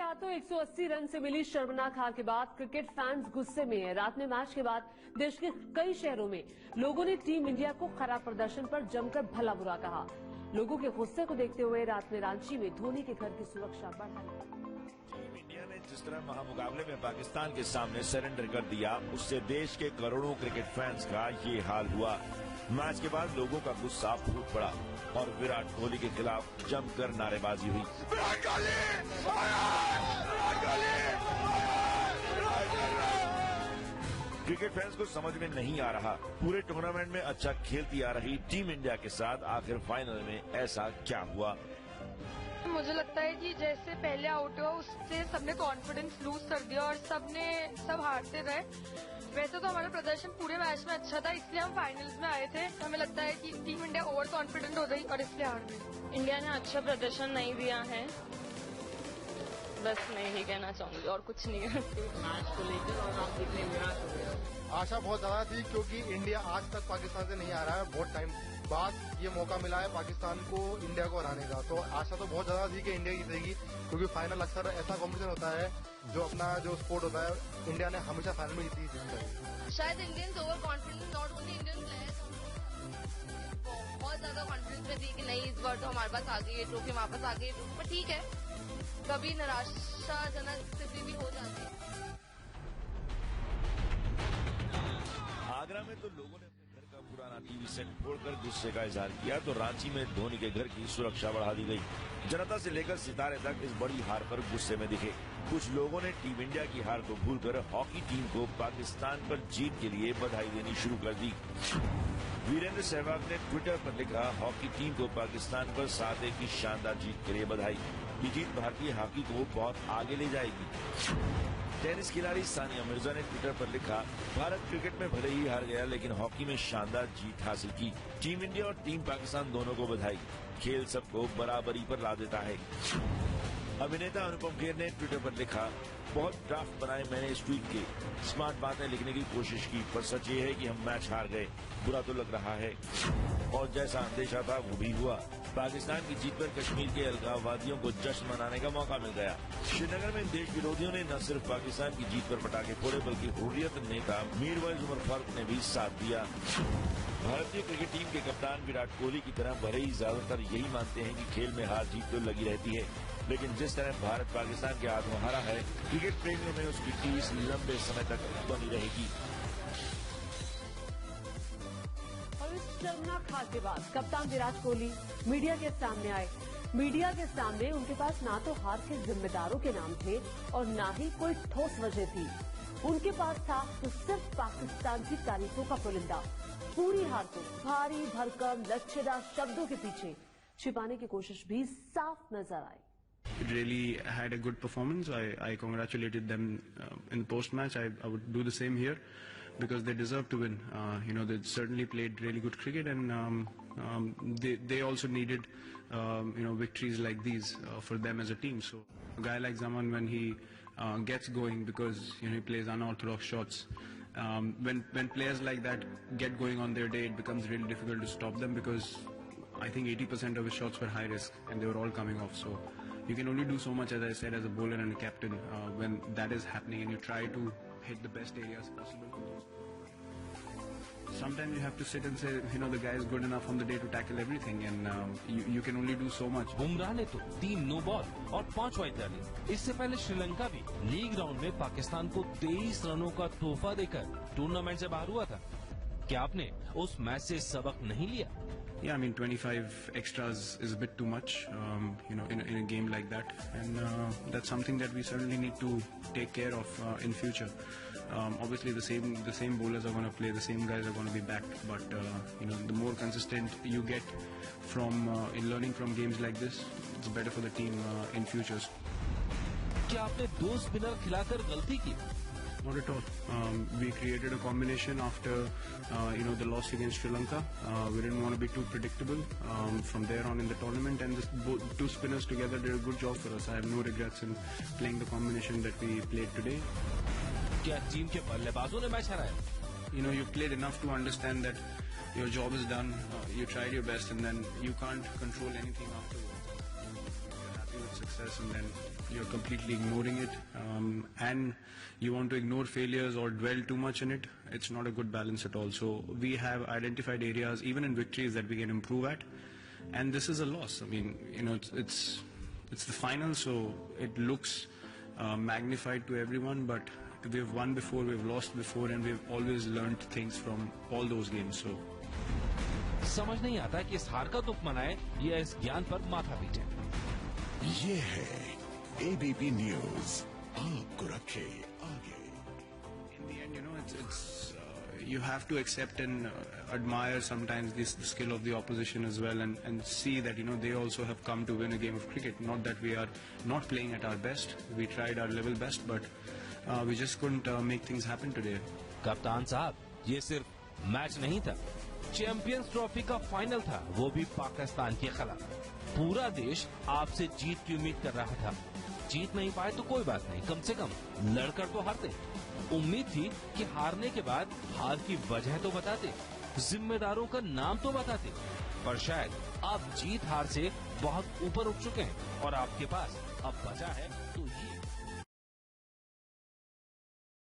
रातों 180 रन से मिली शर्मनाक हार के बाद क्रिकेट फैंस गुस्से में हैं। रात में मैच के बाद देश के कई शहरों में लोगों ने टीम इंडिया को खराब प्रदर्शन पर जमकर भला बुरा कहा। लोगों के गुस्से को देखते हुए रात में रांची में धोनी के घर की सुरक्षा बढ़ाई। टीम इंडिया ने जिस तरह महामुकाबले में पाकिस्तान के सामने सरेंडर कर दिया, उससे देश के करोड़ों क्रिकेट फैंस का ये हाल हुआ। मैच के बाद लोगों का गुस्सा फूट पड़ा और विराट कोहली के खिलाफ जमकर नारेबाजी हुई। क्रिकेट फैंस को समझ में नहीं आ रहा, पूरे टूर्नामेंट में अच्छा खेलती आ रही टीम इंडिया के साथ आखिर फाइनल में ऐसा क्या हुआ। मुझे लगता है कि जैसे पहले आउट हुआ उससे सबने कॉन्फिडेंस लूज कर दिया और सब हारते रहे। वैसे तो हमारा प्रदर्शन पूरे मैच में अच्छा था, इसलिए हम फाइनल्स में आए थे। हमें लगता है कि टीम इंडिया ओवर कॉन्फिडेंट हो गई और इसलिए हार गई। इंडिया ने अच्छा प्रदर्शन नहीं दिया है, बस मैं यही कहना चाहूंगी और कुछ नहीं है। मैच को लेकर और आप कितने निराश हो गए? आशा बहुत ज्यादा थी क्योंकि इंडिया आज तक पाकिस्तान से नहीं आ रहा है। बहुत टाइम बाद ये मौका मिला है पाकिस्तान को इंडिया को हराने का, तो आशा तो बहुत ज्यादा थी कि इंडिया जीतेगी, क्योंकि फाइनल अक्सर ऐसा कॉम्पिटिशन होता है जो अपना जो स्पोर्ट होता है, इंडिया ने हमेशा फाइनल में जीती है। शायद Indians over confidence, not only Indian players, बहुत ज्यादा कॉन्फिडेंस में थी कि नहीं इस बार तो हमारे पास आ गई है ट्रॉफी, हमारे पास आ गई है। पर ठीक है, कभी निराशाजनक स्थिति भी हो जाती है। आगरा में तो लोगों ने अपने घर का पुराना टीवी सेट फोड़कर गुस्से का इजहार किया, तो रांची में धोनी के घर की सुरक्षा बढ़ा दी गई। जनता से लेकर सितारे तक इस बड़ी हार पर गुस्से में दिखे। कुछ लोगों ने टीम इंडिया की हार को भूलकर हॉकी टीम को पाकिस्तान पर जीत के लिए बधाई देनी शुरू कर दी। वीरेंद्र सहवाग ने ट्विटर पर लिखा, हॉकी टीम को पाकिस्तान पर 7-1 की शानदार जीत के लिए बधाई। ये जीत भारतीय हॉकी को बहुत आगे ले जाएगी। टेनिस खिलाड़ी सानिया मिर्जा ने ट्विटर पर लिखा, भारत क्रिकेट में भले ही हार गया लेकिन हॉकी में शानदार जीत हासिल की। टीम इंडिया और टीम पाकिस्तान दोनों को बधाई। खेल सबको बराबरी पर ला देता है। अभिनेता अनुपम खेर ने ट्विटर पर लिखा, बहुत ड्राफ्ट बनाए मैंने इस ट्वीट के, स्मार्ट बातें लिखने की कोशिश की, पर सच ये है कि हम मैच हार गए। बुरा तो लग रहा है और जैसा अंदेशा था वो भी हुआ। पाकिस्तान की जीत पर कश्मीर के अलगाववादियों को जश्न मनाने का मौका मिल गया। श्रीनगर में देश विरोधियों ने न सिर्फ पाकिस्तान की जीत पर पटाखे फोड़े बल्कि हुर्रियत नेता मीरवाइज उमर फारूक ने भी साथ दिया। भारतीय क्रिकेट टीम के कप्तान विराट कोहली की तरह भले ही ज्यादातर यही मानते हैं कि खेल में हार जीत तो लगी रहती है, लेकिन जिस तरह भारत पाकिस्तान के हाथों हारा है, क्रिकेट प्रेमियों में उसकी टीस लंबे समय तक बनी रहेगी। और इस शर्मनाक हार के बाद कप्तान विराट कोहली मीडिया के सामने आए। मीडिया के सामने उनके पास ना तो हार के जिम्मेदारों के नाम थे और ना ही कोई ठोस वजह थी। उनके पास था तो सिर्फ पाकिस्तान की तारीफों का पुलिंदा। पूरी हार को भारी भरकम लच्छेदार शब्दों के पीछे छिपाने की कोशिश भी साफ नजर आई। Really had a good performance. I congratulated them in post-match. I would do the same here because they deserve to win. They certainly played really good cricket, and they also needed victories like these for them as a team. So a guy like Zaman, when he gets going, because he plays unorthodox shots. When players like that get going on their day, it becomes really difficult to stop them because I think 80% of his shots were high risk and they were all coming off. So you can only do so much, as I said, as a bowler and a captain when that is happening, and you try to hit the best areas possible. Sometimes you have to sit and say, the guy is good enough on the day to tackle everything, and you can only do so much. Bumrah ने तो 3 no ball और 5 wide डाले। इससे पहले श्रीलंका भी league round में पाकिस्तान को 23 रनों का तोहफा देकर टूर्नामेंट से बाहर हुआ था। क्या आपने उस मैच से सबक नहीं लिया? Yeah, I mean 25 extras is a bit too much, in a game like that, and that's something that we certainly need to take care of in future. Obviously, the same bowlers are going to play, the same guys are going to be back, but the more consistent you get from in learning from games like this, it's better for the team in futures. क्या आपने 2 spinner खिलाकर गलती की? Not at all. We created a combination after, the loss against Sri Lanka. We didn't want to be too predictable from there on in the tournament, and the 2 spinners together did a good job for us. I have no regrets in playing the combination that we played today. क्या team के बल्लेबाजों ने match हराया? You played enough to understand that your job is done. You tried your best, and then you can't control anything afterwards. You're happy with success and then you're completely ignoring it, and you want to ignore failures or dwell too much in it. It's not a good balance at all. So we have identified areas, even in victories, that we can improve at, and this is a loss. I mean, you know, it's the final, so it looks magnified to everyone, but we've won before, we've lost before, and we've always learned things from all those games. So समझ नहीं आता कि इस हार का दुख मनाए या इस ज्ञान पर माथा पीटे। ये है ABP न्यूज़, आपको रखे आगे। In the end, you know, you have to accept and admire sometimes the skill of the opposition as well, and see that, you know, they also have come to win a game of cricket. Not that we are not playing at our best. We tried our level best, but we just couldn't make things happen today. कप्तान साहब, ये सिर्फ match नहीं था, champions trophy का final था, वो भी पाकिस्तान के खिलाफ। पूरा देश आपसे जीत की उम्मीद कर रहा था। जीत नहीं पाए तो कोई बात नहीं, कम से कम लड़कर तो हारते। उम्मीद थी कि हारने के बाद हार की वजह तो बताते, जिम्मेदारों का नाम तो बताते, पर शायद आप जीत हार से बहुत ऊपर उठ चुके हैं और आपके पास अब बचा है तो ये